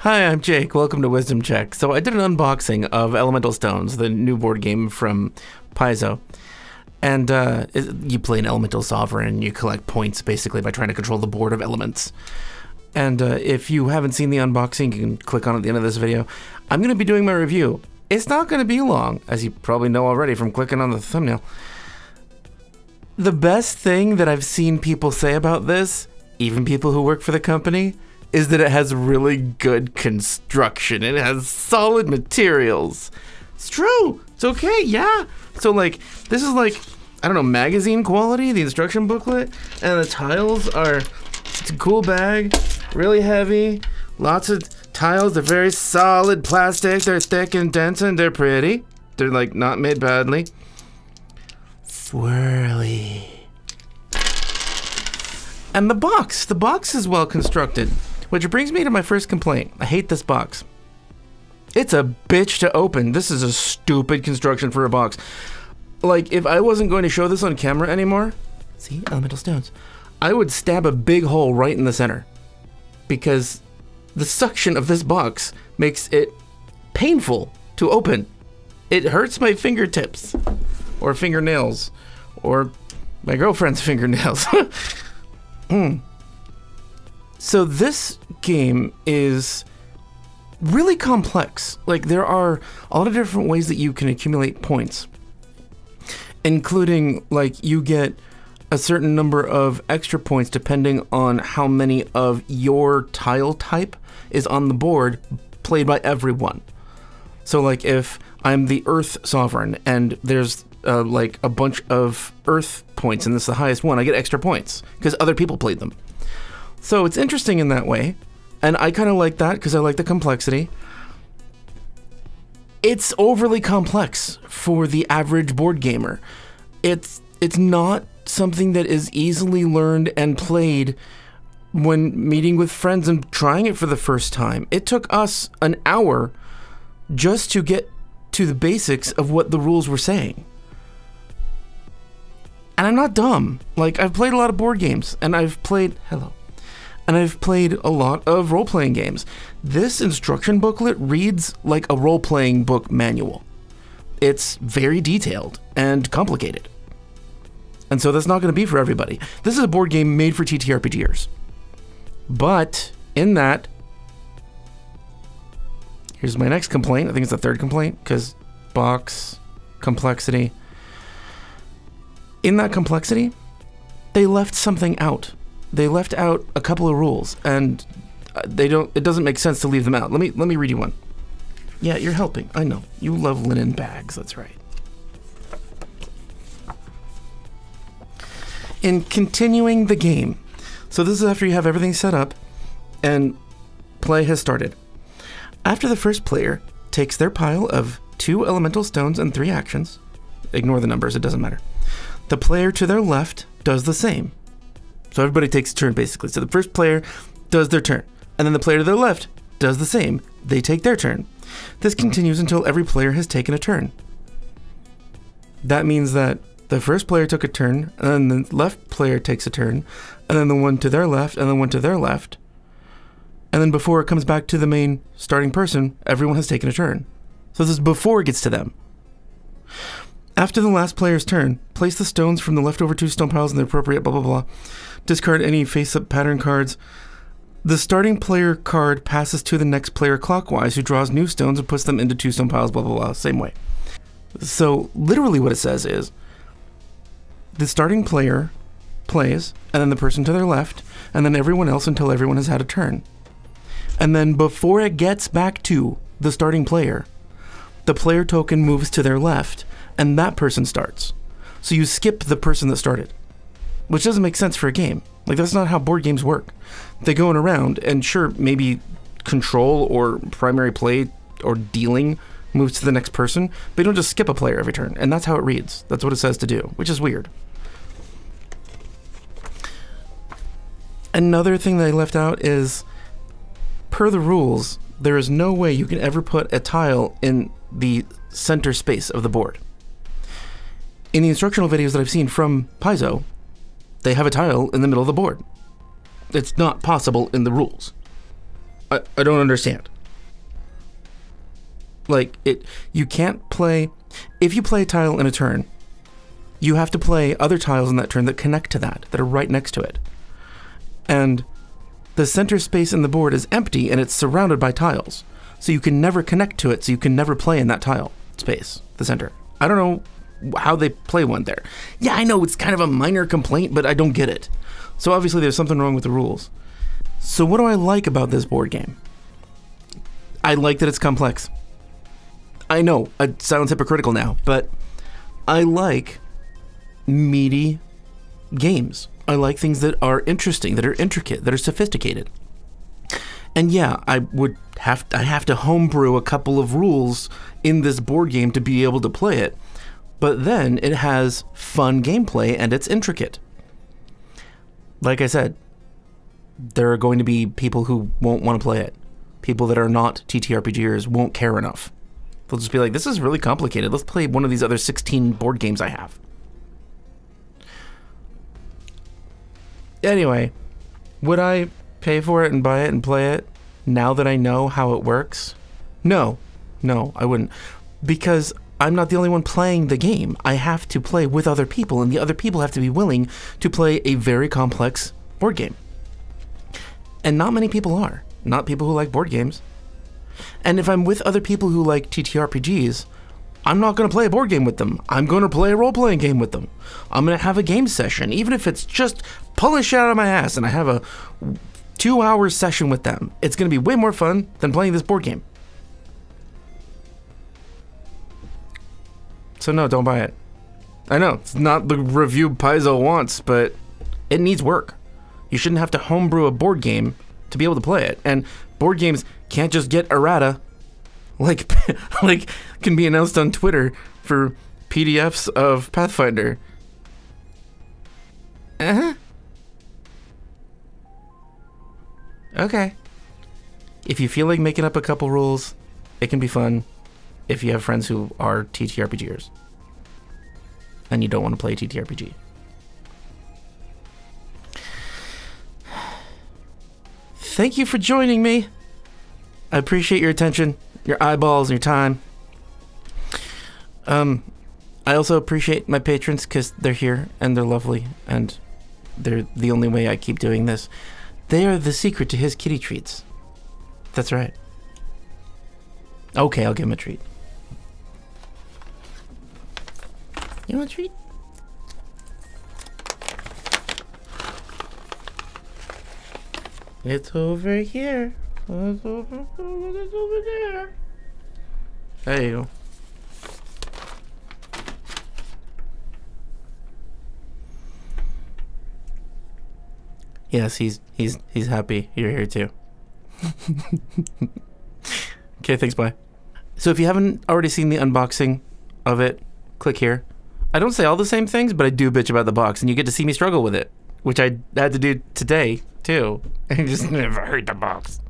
Hi, I'm Jake. Welcome to Wisdom Check. So I did an unboxing of Elemental Stones, the new board game from Paizo. And you play an elemental sovereign, you collect points basically by trying to control the board of elements. And if you haven't seen the unboxing, you can click on it at the end of this video. I'm going to be doing my review. It's not going to be long, as you probably know already from clicking on the thumbnail. The best thing that I've seen people say about this, even people who work for the company, is that it has really good construction. It has solid materials. It's true. It's okay, yeah. So like, this is like, I don't know, magazine quality, the instruction booklet, and the tiles are, it's a cool bag, really heavy, lots of tiles. They're very solid plastic. They're thick and dense and they're pretty. They're like not made badly. Swirly. And the box is well constructed. Which brings me to my first complaint. I hate this box. It's a bitch to open. This is a stupid construction for a box. Like, if I wasn't going to show this on camera anymore, see, elemental stones, I would stab a big hole right in the center. Because the suction of this box makes it painful to open. It hurts my fingertips, or fingernails, or my girlfriend's fingernails. So this game is really complex. Like, there are a lot of different ways that you can accumulate points, including like you get a certain number of extra points depending on how many of your tile type is on the board played by everyone. So like if I'm the Earth Sovereign and there's like a bunch of Earth points and this is the highest one, I get extra points because other people played them. So it's interesting in that way, and I kind of like that because I like the complexity. It's overly complex for the average board gamer. It's not something that is easily learned and played when meeting with friends and trying it for the first time. It took us an hour just to get to the basics of what the rules were saying. And I'm not dumb. Like, I've played a lot of board games, and I've played a lot of role-playing games. This instruction booklet reads like a role-playing book manual. It's very detailed and complicated. And so that's not going to be for everybody. This is a board game made for TTRPGers. But in that, here's my next complaint. I think it's the third complaint, because box, complexity. In that complexity, they left something out. They left out a couple of rules, and it doesn't make sense to leave them out. Let me read you one. Yeah, you're helping. I know. You love linen bags, that's right. In continuing the game, so this is after you have everything set up and play has started. After the first player takes their pile of 2 elemental stones and 3 actions, ignore the numbers, it doesn't matter. The player to their left does the same. So everybody takes a turn, basically. So the first player does their turn, and then the player to their left does the same. They take their turn. This continues until every player has taken a turn. That means that the first player took a turn, and then the left player takes a turn, and then the one to their left, and then one to their left. And then before it comes back to the main starting person, everyone has taken a turn. So this is before it gets to them. After the last player's turn, place the stones from the leftover 2 stone piles in the appropriate blah blah blah. Discard any face-up pattern cards. The starting player card passes to the next player clockwise, who draws new stones and puts them into 2 stone piles, blah blah blah, same way. So literally what it says is, the starting player plays, and then the person to their left, and then everyone else until everyone has had a turn. And then before it gets back to the starting player, the player token moves to their left, and that person starts. So you skip the person that started, which doesn't make sense for a game. Like, that's not how board games work. They go in around, and sure, maybe control or primary play or dealing moves to the next person, but you don't just skip a player every turn, and that's how it reads. That's what it says to do, which is weird. Another thing that I left out is, per the rules, there is no way you can ever put a tile in the center space of the board. In the instructional videos that I've seen from Paizo, they have a tile in the middle of the board. It's not possible in the rules. I don't understand. Like, you can't play... If you play a tile in a turn, you have to play other tiles in that turn that connect to that are right next to it. And the center space in the board is empty, and it's surrounded by tiles. So you can never connect to it, so you can never play in that tile space, the center. I don't know how they play one there. Yeah, I know it's kind of a minor complaint, but I don't get it. So obviously there's something wrong with the rules. So what do I like about this board game? I like that it's complex. I know, it sounds hypocritical now, but I like meaty games. I like things that are interesting, that are intricate, that are sophisticated. And yeah, I have to homebrew a couple of rules in this board game to be able to play it, but then it has fun gameplay and it's intricate. Like I said, there are going to be people who won't want to play it. People that are not TTRPGers won't care enough. They'll just be like, this is really complicated. Let's play one of these other 16 board games I have. Anyway, would I pay for it and buy it and play it now that I know how it works? No, I wouldn't. Because I'm not the only one playing the game. I have to play with other people, and the other people have to be willing to play a very complex board game. And not many people are. Not people who like board games. And if I'm with other people who like TTRPGs, I'm not going to play a board game with them. I'm going to play a role-playing game with them. I'm going to have a game session, even if it's just pulling shit out of my ass, and I have a 2-hour session with them. It's going to be way more fun than playing this board game. So no, don't buy it. I know, it's not the review Paizo wants, but it needs work. You shouldn't have to homebrew a board game to be able to play it. And board games can't just get errata like can be announced on Twitter for PDFs of Pathfinder. Okay. If you feel like making up a couple rules, it can be fun if you have friends who are TTRPGers and you don't want to play TTRPG. Thank you for joining me. I appreciate your attention, your eyeballs, and your time. I also appreciate my patrons because they're here and they're lovely and they're the only way I keep doing this. They are the secret to his kitty treats. That's right. Okay, I'll give him a treat. You want a treat? It's over here. It's over there. There you go. Yes, he's happy you're here too. Okay, thanks, bye. So if you haven't already seen the unboxing of it, click here. I don't say all the same things, but I do bitch about the box, and you get to see me struggle with it, which I had to do today, too. I just never heard the box.